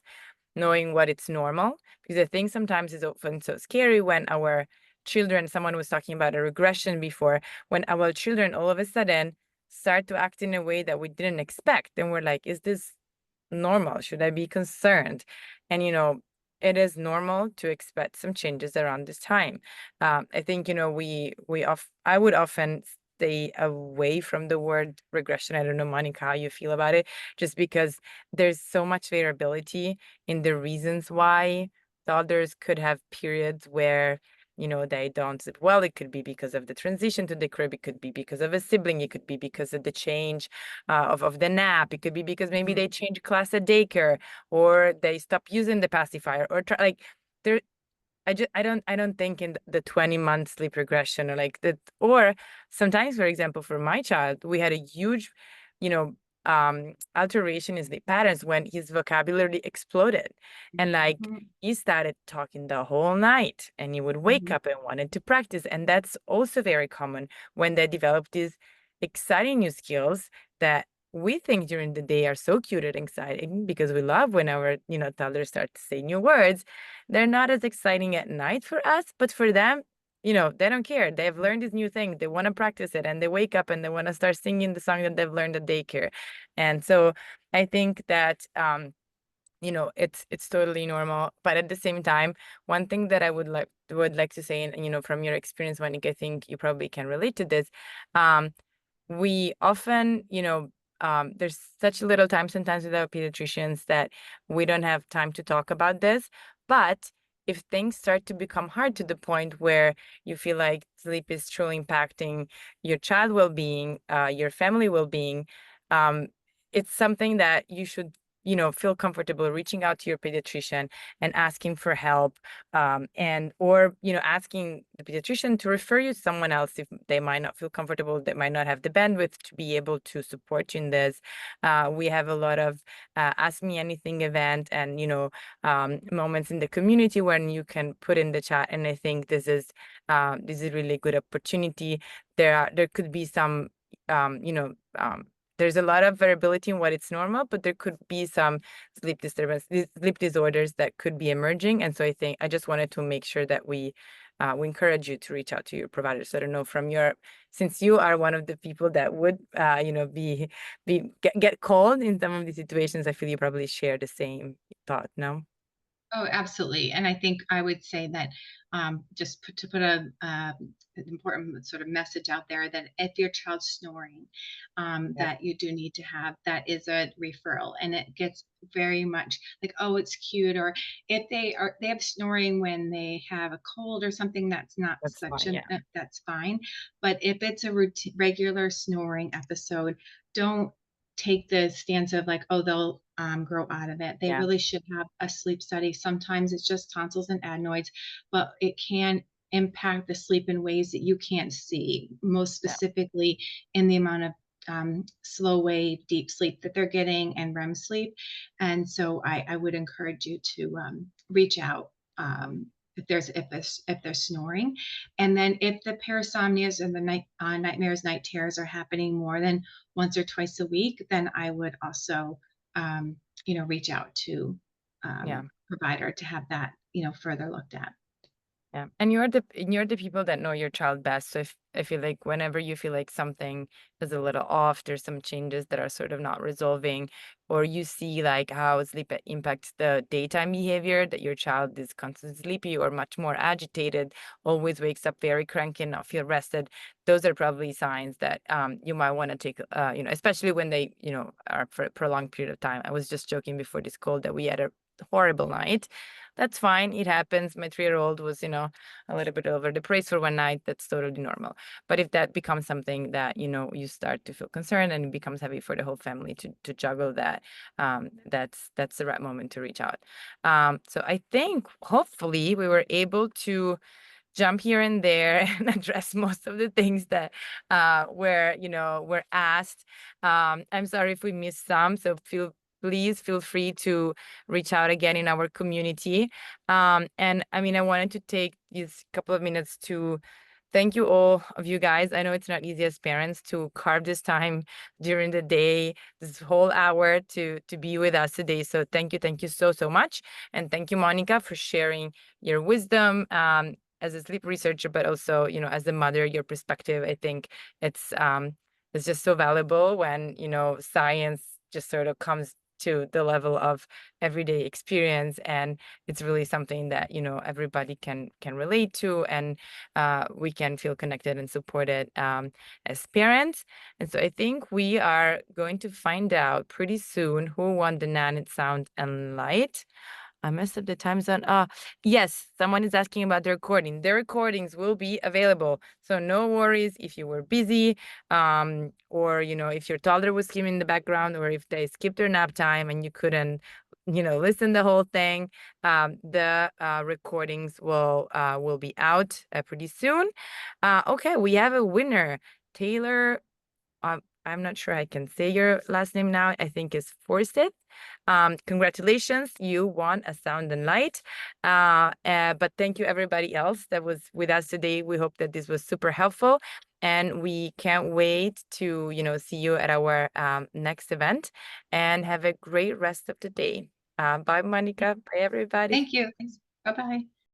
knowing what it's normal. Because I think sometimes it's often so scary when our children, someone was talking about a regression before, when our children all of a sudden start to act in a way that we didn't expect. And we're like, is this normal? Should I be concerned? And, it is normal to expect some changes around this time. I think, I would often stay away from the word regression. I don't know, Monica, how you feel about it, just because there's so much variability in the reasons why toddlers could have periods where they don't sleep well. It could be because of the transition to the crib. It could be because of a sibling. It could be because of the change of the nap. It could be because maybe Mhm. they change class at daycare, or they stop using the pacifier, or try, like there. I don't think in the 20-month sleep regression, or like that. Or sometimes, for example, for my child, we had a huge, you know, alteration in sleep patterns when his vocabulary exploded. And like Mhm. he started talking the whole night, and he would wake Mhm. up and wanted to practice. And that's also very common when they develop these exciting new skills that we think during the day are so cute and exciting, because we love when our, toddlers start to say new words. They're not as exciting at night for us, but for them, they don't care. They've learned this new thing. They want to practice it, and they wake up and they want to start singing the song that they've learned at daycare. And so I think that it's totally normal. But at the same time, one thing that I would like to say, and from your experience, Monica, I think you probably can relate to this. Um, we often, there's such little time sometimes with our pediatricians that we don't have time to talk about this. But if things start to become hard to the point where you feel like sleep is truly impacting your child well-being, your family well-being, um, it's something that you should feel comfortable reaching out to your pediatrician and asking for help, and or asking the pediatrician to refer you to someone else if they might not feel comfortable, they might not have the bandwidth to be able to support you in this. We have a lot of Ask Me Anything event and moments in the community when you can put in the chat, and I think this is really good opportunity. There could be some there's a lot of variability in what it's normal, but there could be some sleep disorders that could be emerging. And so I think I just wanted to make sure that we encourage you to reach out to your provider. So I don't know since you are one of the people that would, get called in some of these situations, I feel you probably share the same thought, no? Oh, absolutely. And I think I would say that to put an important sort of message out there that if your child's snoring, Yeah, that you do need to have, that is a referral. And it gets very much like, oh, it's cute. Or if they have snoring when they have a cold or something, that's not that's such fine. an, Yeah, that's fine. But if it's a regular snoring episode, don't take the stance of like, oh, they'll grow out of it. They yeah, really should have a sleep study. Sometimes it's just tonsils and adenoids, but it can impact the sleep in ways that you can't see, most yeah, specifically in the amount of slow wave deep sleep that they're getting and REM sleep. And so I would encourage you to reach out if they're snoring. And then if the parasomnias and the nightmares, night terrors are happening more than once or twice a week, then I would also um, reach out to yeah. provider to have that, further looked at. Yeah. And you're the people that know your child best. So if I feel like whenever you feel like something is a little off, there's some changes that are sort of not resolving, or you see like how sleep impacts the daytime behavior, that your child is constantly sleepy or much more agitated, always wakes up very cranky and not feel rested. Those are probably signs that you might want to take, especially when they, are for a prolonged period of time. I was just joking before this call that we had a horrible night. That's fine. It happens. My 3-year-old was, a little bit over the praise for one night. That's totally normal. But if that becomes something that, you start to feel concerned and it becomes heavy for the whole family to juggle that, that's the right moment to reach out. So I think hopefully we were able to jump here and there and address most of the things that were asked. I'm sorry if we missed some, so please feel free to reach out again in our community. And I mean, I wanted to take these couple of minutes to thank you all of you guys. I know it's not easy as parents to carve this time during the day, this whole hour to be with us today. So thank you so so much, and thank you, Monica, for sharing your wisdom as a sleep researcher, but also as a mother, your perspective. I think it's just so valuable when science just sort of comes to the level of everyday experience, and it's really something that everybody can relate to, and we can feel connected and supported as parents. And so I think we are going to find out pretty soon who won the Nanit Sound and Light. I messed up the time zone. Yes, someone is asking about the recording. The recordings will be available. So no worries if you were busy, or if your toddler was screaming in the background, or if they skipped their nap time and you couldn't, listen the whole thing. The recordings will be out pretty soon. Okay, we have a winner, Taylor. I'm not sure I can say your last name now. I think it's Forsyth. Congratulations, you won a sound and light. But thank you everybody else that was with us today. We hope that this was super helpful, and we can't wait to see you at our next event. And have a great rest of the day. Bye, Monica. Bye, everybody. Thank you. Thanks. Bye bye.